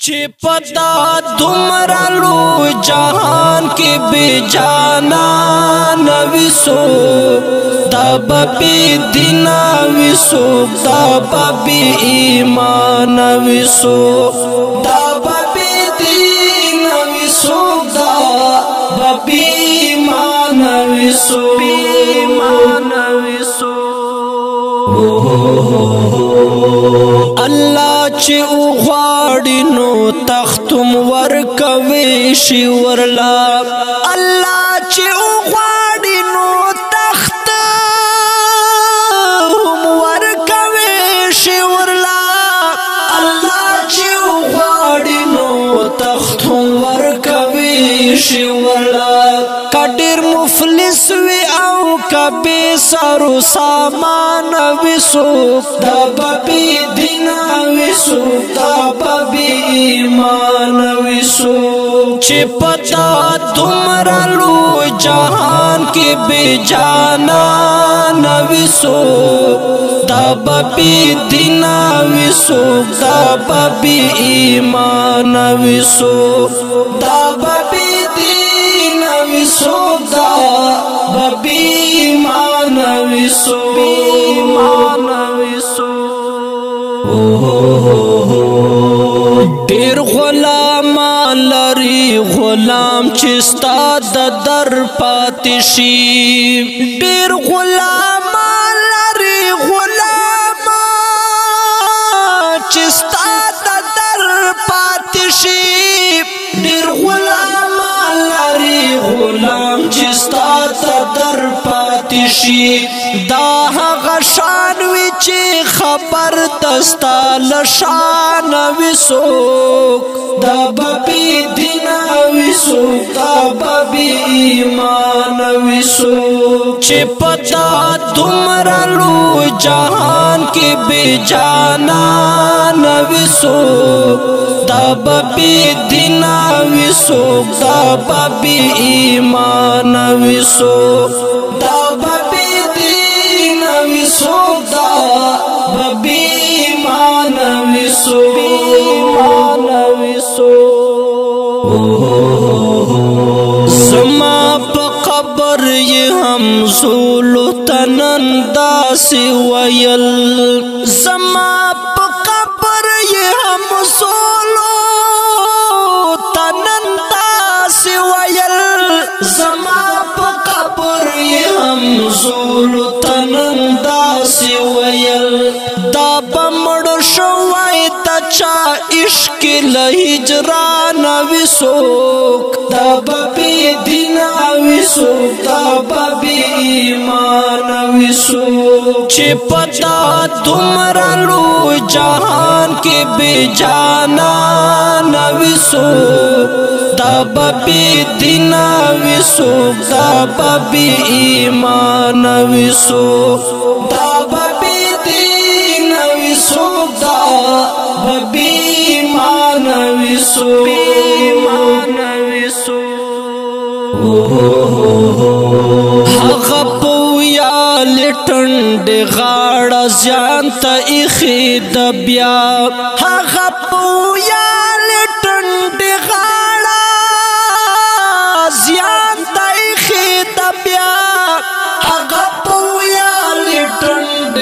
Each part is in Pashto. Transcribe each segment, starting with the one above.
چې پتا دومره لو جهان کې بے جانا نویسو دا ببی دینا ویسو دا ببی ایمان ویسو دا ببی دینا ویسو دا ببی ایمان ویسو الله چې غواړي نو تختم ورکوي شي ورلا الله چې غواړي نو تختم ورکوي شي ورلا الله چې غواړي نو تختم ورکوي شي ورلا کډیر مفلس وی او کبه سارو سامان وسو دا ببی دینا وسو دا ببی ایمان وسو چې پتا دومره لو جهان کې بے جانا نوسو دا ببی دینا وسو دا ببی ایمان وسو دا ببی دینا وسو دا ببی ایمان وسو ډیر غلام لري غلام چې ستا د در پاتې شي ډیر غلام لري غلام چې ستا د در پاتې شي ډیر غلام لري غلام چې ستا د در پاتې شي دا هغه شان وی چې خبر دستا لشان وسوک دا ببی دینا وسوک دا ببی ایمان وسوک چې پتا دومره لو جهان کې بے جانا نوسوک دا ببی دینا وسوک دا ببی ایمان وسوک دا ببی دینا وسوک دا ببی ایمان وسوک زما په قبر یې هم زولو تنندا سی ویل زما په قبر یې هم زولو تنندا سی ویل زما په قبر یې هم زولو تنندا سی ویل دا بمړ شوای تا چا عشق له هجران وسوک دا ببی دینا وسوک دا ببی ایمان وسوک چې پتا دومره لو جهان کې بے جانا وسوک دا ببی دینا وسوک دا ببی ایمان وسوک دا ببی دینا وسوک دا ببی ایمان وسوک هغه پویا لټند غاړه ځان ته اخی د بیا هغه پویا لټند غاړه ځان ته اخی د بیا هغه پویا لټند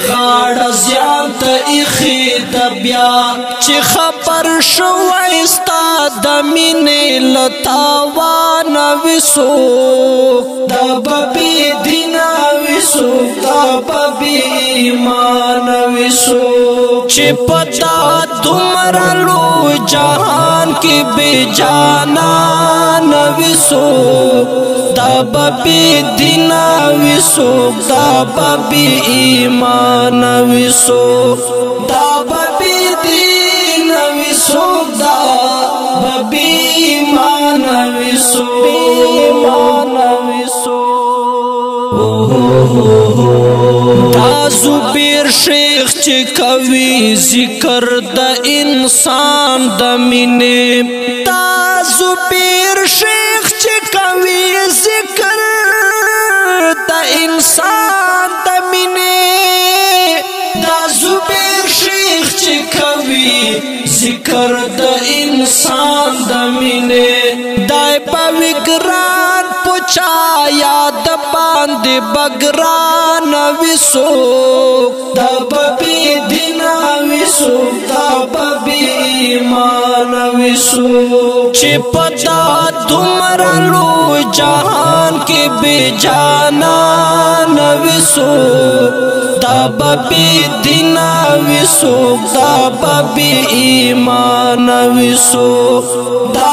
غاړه ځان ته اخی د بیا چې خبر شوای ستا د مینې لتاوان وسوک دا ببی دینا وسوک دا ببی ایمان وسوک چې پتا دومره لو جهان کې بے جانا وسوک دا ببی دینا وسوک دا ببی ایمان وسوک دا ببی دینا وسوک دا ببی ایمان وسوک دا زبیر شیخ چې کوي ذکر د انسان د مینې دا زبیر شیخ چې کوي ذکر د انسان د مینې دا زبیر شیخ چې کوي ذکر ذکر د انسان د مینې دای په وګران پوچا یاد باندې بګران وسو د ببي دینا وسو د ببي ایمان وسو چې پتا دومرلو جهان کې بے جانا وسو دا ببی دینا وسو دا ببی ایمان وسو دا